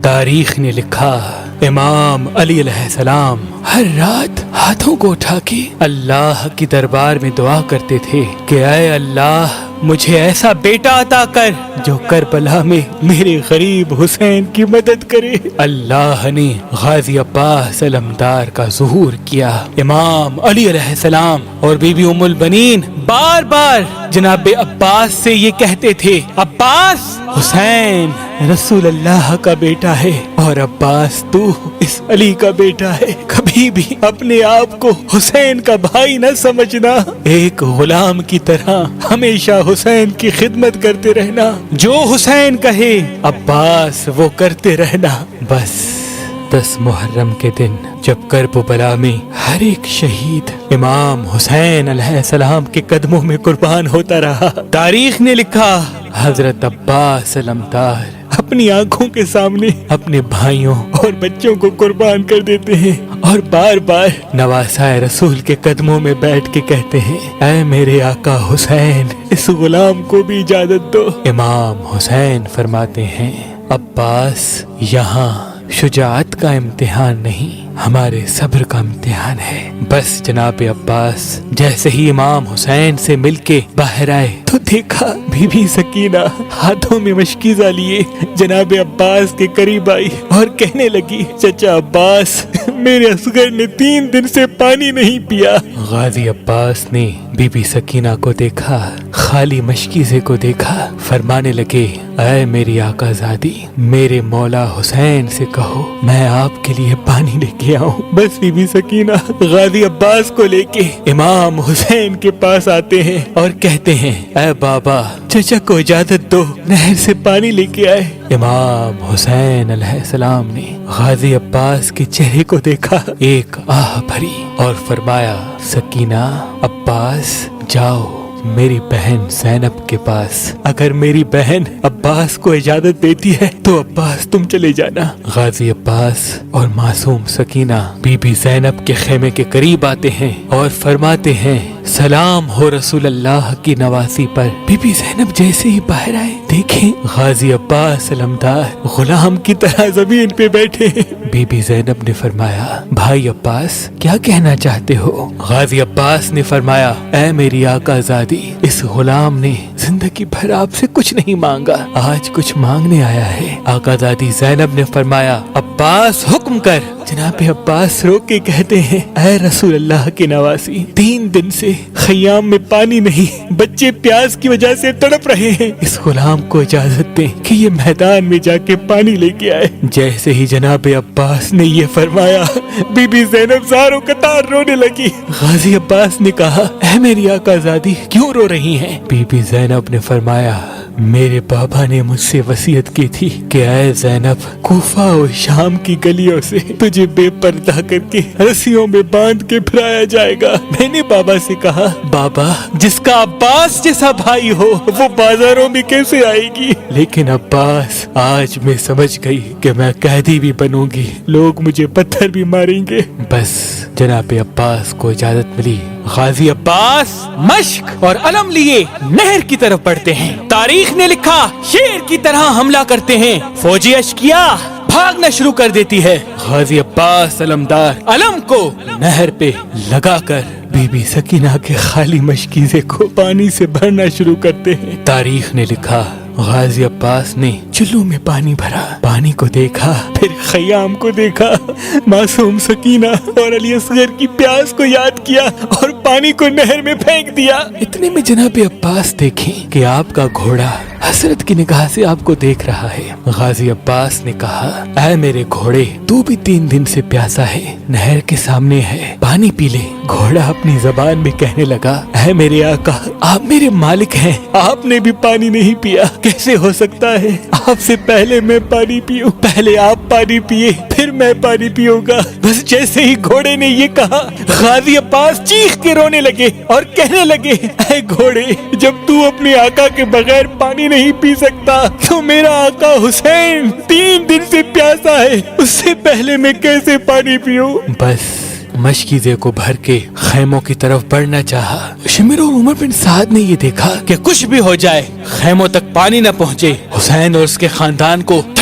تاریخ نے لکھا امام علی علیہ السلام ہر رات ہاتھوں کو اٹھا کے اللہ کی دربار میں دعا کرتے تھے کہ اے اللہ مجھے ایسا بیٹا عطا کر جو کربلا میں میرے غریب حسین کی مدد کرے۔ اللہ نے غازی عباس علمدار کا ظہور کیا۔ امام علی علیہ السلام اور بی بی ام البنین بار بار جناب عباس سے یہ کہتے تھے، عباس حسین رسول اللہ کا بیٹا ہے اور عباس تو اس علی کا بیٹا ہے، کبھی بھی اپنے آپ کو حسین کا بھائی نہ سمجھنا، ایک غلام کی طرح ہمیشہ حسین کی خدمت کرتے رہنا، جو حسین کہے عباس وہ کرتے رہنا۔ بس 10 محرم کے دن جب کرب و بلا میں ہر ایک شہید امام حسین علیہ السلام کے قدموں میں قربان ہوتا رہا، تاریخ نے لکھا حضرت عباس علمدار اپنی آنکھوں کے سامنے اپنے بھائیوں اور بچوں کو قربان کر دیتے ہیں اور بار بار نواسائے رسول کے قدموں میں بیٹھ کے کہتے ہیں، اے میرے آقا حسین اس غلام کو بھی اجازت دو۔ امام حسین فرماتے ہیں، عباس یہاں شجاعت کا امتحان نہیں، ہمارے صبر کا امتحان ہے۔ بس جناب عباس جیسے ہی امام حسین سے مل کے باہر آئے تو دیکھا بی بی سکینہ ہاتھوں میں مشکیزہ لیے جناب عباس کے قریب آئی اور کہنے لگی، چچا عباس میرے اصغر نے 3 دن سے پانی نہیں پیا۔ غازی عباس نے بی بی سکینہ کو دیکھا، خالی مشکیزے کو دیکھا، فرمانے لگے، اے میری آقا زادی میرے مولا حسین سے کہو میں آپ کے لیے پانی لے کے آؤں۔ بس بی بی سکینہ غازی عباس کو لے کے امام حسین کے پاس آتے ہیں اور کہتے ہیں، اے بابا چچا کو اجازت دو نہر سے پانی لے کے آئے۔ امام حسین علیہ السلام نے غازی عباس کے چہرے کو دیکھا، ایک آہ بھری اور فرمایا، سکینہ عباس جاؤ میری بہن زینب کے پاس، اگر میری بہن عباس کو اجازت دیتی ہے تو عباس تم چلے جانا۔ غازی عباس اور معصوم سکینہ بی بی زینب کے خیمے کے قریب آتے ہیں اور فرماتے ہیں، سلام ہو رسول اللہ کی نواسی پر۔ بی بی زینب جیسے ہی باہر آئے دیکھیں غازی عباس علمدار غلام کی طرح زمین پہ بیٹھے ہیں۔ بی بی زینب نے فرمایا، بھائی عباس کیا کہنا چاہتے ہو؟ غازی عباس نے فرمایا، اے میری آقا زادی اس غلام نے زندگی بھر آپ سے کچھ نہیں مانگا، آج کچھ مانگنے آیا ہے۔ آقا زادی زینب نے فرمایا، عباس حکم کر۔ جناب عباس رو کے کہتے ہیں، اے رسول اللہ کے نواسی 3 دن سے خیام میں پانی نہیں، بچے پیاس کی وجہ سے تڑپ رہے ہیں، اس غلام کو اجازت دیں کہ یہ میدان میں جا کے پانی لے کے آئے۔ جیسے ہی جناب عباس نے یہ فرمایا بی بی زینب زاروں قطار رونے لگی۔ غازی عباس نے کہا، اے میری آقا زادی کیوں رو رہی ہیں؟ بی بی زینب نے فرمایا، میرے بابا نے مجھ سے وصیت کی تھی کہ اے زینب کوفہ اور شام کی گلیوں سے تجھے بے پردہ کر کے رسیوں میں باندھ کے پھرایا جائے گا۔ میں نے بابا سے کہا، بابا جس کا عباس جیسا بھائی ہو وہ بازاروں میں کیسے آئے گی؟ لیکن عباس آج میں سمجھ گئی کہ میں قیدی بھی بنوں گی، لوگ مجھے پتھر بھی ماریں گے۔ بس جناب عباس کو اجازت ملی، غازی عباس مشق اور علم لیے نہر کی طرف بڑھتے ہیں۔ تاریخ نے لکھا شیر کی طرح حملہ کرتے ہیں، فوجی اشکیا بھاگنا شروع کر دیتی ہے۔ غازی عباس علمدار علم کو نہر پہ لگا کر بی بی سکینہ کے خالی مشکیزے کو پانی سے بھرنا شروع کرتے ہیں۔ تاریخ نے لکھا غازی عباس نے چلو میں پانی بھرا، پانی کو دیکھا، پھر خیام کو دیکھا، معصوم سکینہ اور علی اصغر کی پیاس کو یاد کیا اور پانی کو نہر میں پھینک دیا۔ اتنے میں جناب عباس دیکھیں کہ آپ کا گھوڑا حسرت کی نگاہ سے آپ کو دیکھ رہا ہے۔ غازی عباس نے کہا، اے میرے گھوڑے تو بھی 3 دن سے پیاسا ہے، نہر کے سامنے ہے، پانی پی لے۔ گھوڑا اپنی زبان میں کہنے لگا، اے میرے آقا آپ میرے مالک ہیں، آپ نے بھی پانی نہیں پیا، کیسے ہو سکتا ہے؟ آپ سے پہلے میں پانی پیوں، پہلے آپ پانی پیے پھر میں پانی پیوں گا۔ بس جیسے ہی گھوڑے نے یہ کہا غازی عباس چیخ کے رونے لگے اور کہنے لگے، اے گھوڑے جب تو اپنے آقا کے بغیر پانی نہیں پی سکتا تو میرا آقا حسین 3 دن سے پیاسا ہے، اس سے پہلے میں کیسے پانی پیوں؟ بس مشکیزے کو بھر کے خیموں کی طرف بڑھنا چاہا۔ شمر اور عمر بن سعد نے یہ دیکھا کہ کچھ بھی ہو جائے خیموں تک پانی نہ پہنچے، حسین اور اس کے خاندان کو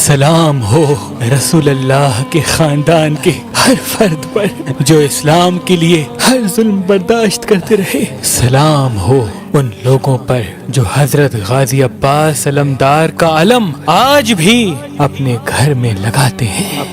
سلام ہو رسول اللہ کے خاندان کے ہر فرد پر جو اسلام کے لیے ہر ظلم برداشت کرتے رہے. سلام ہو ان لوگوں پر جو حضرت غازی عباس علمدار کا علم آج بھی اپنے گھر میں لگاتے ہیں.